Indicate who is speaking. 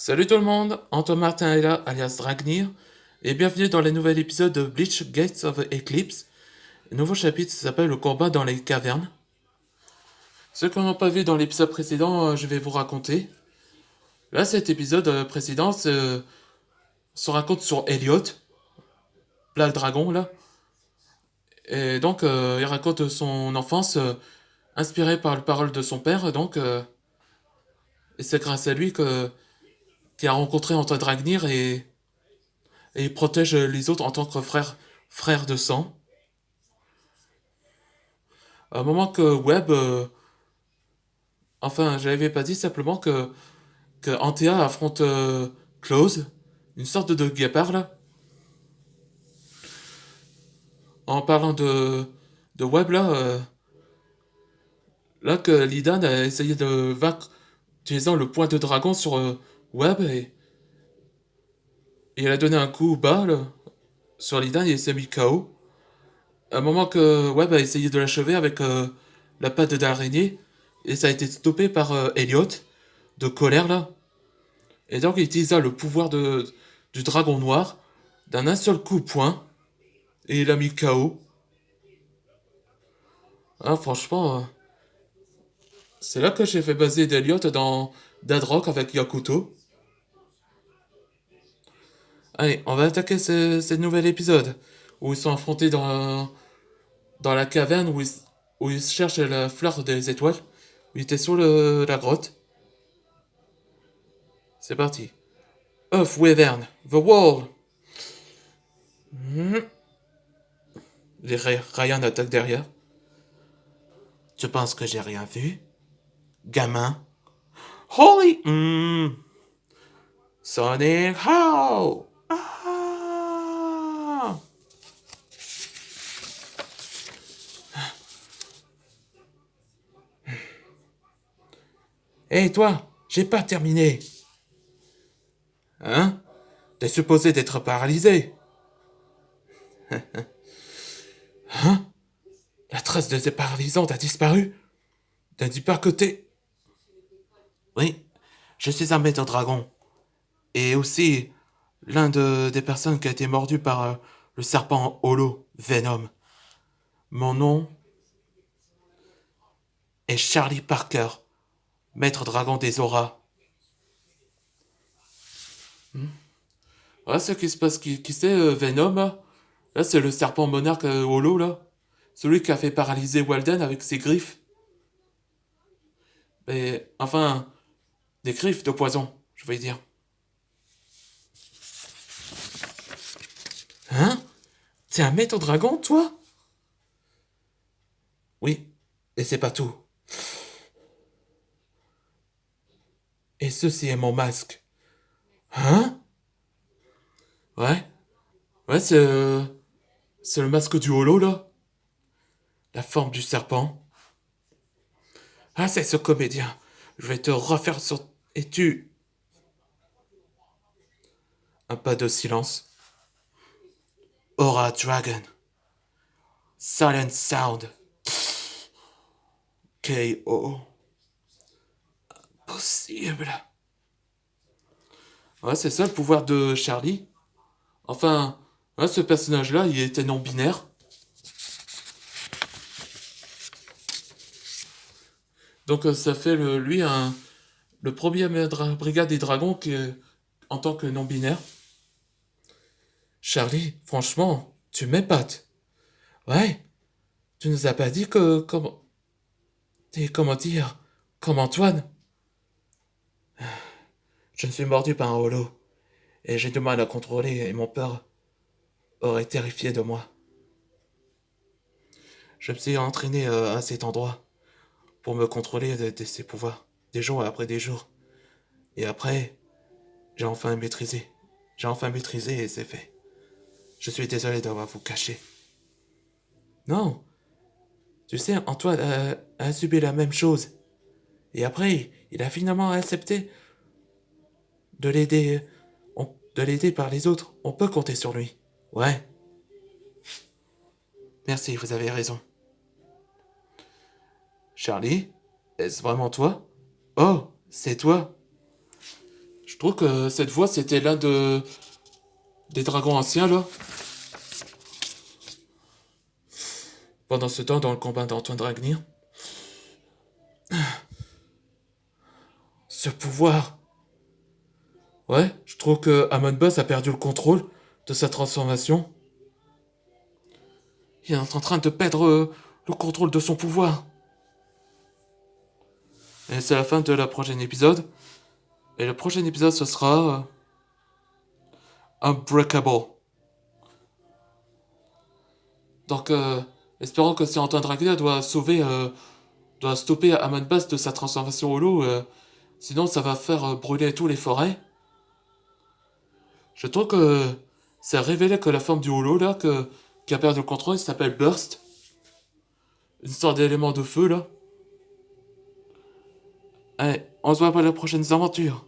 Speaker 1: Salut tout le monde, Antoine Martin est là, alias Dragnir, et bienvenue dans le nouvel épisode de Bleach Gates of Eclipse. Le nouveau chapitre s'appelle Le combat dans les cavernes. Ceux qu'on n'a pas vu dans l'épisode précédent, je vais vous raconter. Là, cet épisode précédent se raconte sur Elliot, Black Dragon, là. Et donc, il raconte son enfance inspirée par les paroles de son père, donc, et c'est grâce à lui qu'il a rencontré Antoine Dragnir et il protège les autres en tant que frère de sang. À un moment que Webb, enfin, je l'avais pas dit simplement que Antea affronte Close, une sorte de guépard là. En parlant de Webb là, là que Lidan a essayé de vaincre utilisant le point de dragon sur Webb et elle a donné un coup bas là, sur Lidan et il s'est mis KO. À un moment que Webb a essayé de l'achever avec la patte d'araignée et ça a été stoppé par Elliot de colère là. Et donc il utilisa le pouvoir du dragon noir d'un seul coup de poing et il a mis KO. Ah, franchement, c'est là que j'ai fait baser d'Eliot dans Dead Rock avec Yakuto. Allez, on va attaquer ce nouvel épisode où ils sont affrontés dans la caverne où ils cherchent la fleur des étoiles. Où ils étaient sur la grotte. C'est parti. Off, Wyvern, The Wall. Mhm. Ryan attaque derrière. Tu penses que j'ai rien vu? Gamin. Holy. Sonic How. Ah. Hé toi, j'ai pas terminé. Hein? T'es supposé d'être paralysé. Hein? La trace de ces paralysantes a disparu? T'as dit pas que t'es... Oui, je suis un maître dragon. Et aussi des personnes qui a été mordues par le serpent holo, Venom. Mon nom est Charlie Parker, maître dragon des auras. Ouais, ce qui se passe, qui c'est Venom là? Là, c'est le serpent monarque holo là. Celui qui a fait paralyser Walden avec ses griffes. Mais, enfin, des griffes de poison, je vais dire. Hein? T'es un maître dragon, toi? Oui, et c'est pas tout. Et ceci est mon masque. Hein? Ouais? Ouais, c'est le masque du holo, là. La forme du serpent. Ah, c'est ce comédien. Je vais te refaire sur... Et tu... Un pas de silence. Aura Dragon. Silent Sound. K.O. Possible. Ouais, c'est ça le pouvoir de Charlie. Enfin, ouais, ce personnage-là, il était non-binaire. Donc ça fait lui le premier brigade des dragons en tant que non-binaire. Charlie, franchement, tu m'épates. Ouais, tu nous as pas dit comment dire, comme Antoine. Je ne suis mordu par un holo, et j'ai du mal à contrôler, et mon peur aurait terrifié de moi. Je me suis entraîné à cet endroit pour me contrôler de ses pouvoirs, des jours après des jours. Et après, j'ai enfin maîtrisé. J'ai enfin maîtrisé et c'est fait. Je suis désolé d'avoir vous caché. Non, tu sais, Antoine a subi la même chose. Et après, il a finalement accepté de l'aider. De l'aider par les autres. On peut compter sur lui. Ouais. Merci, vous avez raison. Charlie, est-ce vraiment toi? Oh, c'est toi. Je trouve que cette voix, c'était l'un des dragons anciens, là. Pendant ce temps, dans le combat d'Antoine Dragnir. Ce pouvoir. Ouais, je trouve que Amon Boss a perdu le contrôle de sa transformation. Il est en train de perdre le contrôle de son pouvoir. Et c'est la fin de la prochaine épisode. Et le prochain épisode, ce sera Unbreakable. Donc, espérons que si Antoine Dragna doit stopper Amon Bass de sa transformation holo, sinon ça va faire brûler tous les forêts. Je trouve que c'est révélé que la forme du holo là, qui a perdu le contrôle, il s'appelle Burst. Une sorte d'élément de feu là. Allez, on se voit pour les prochaines aventures.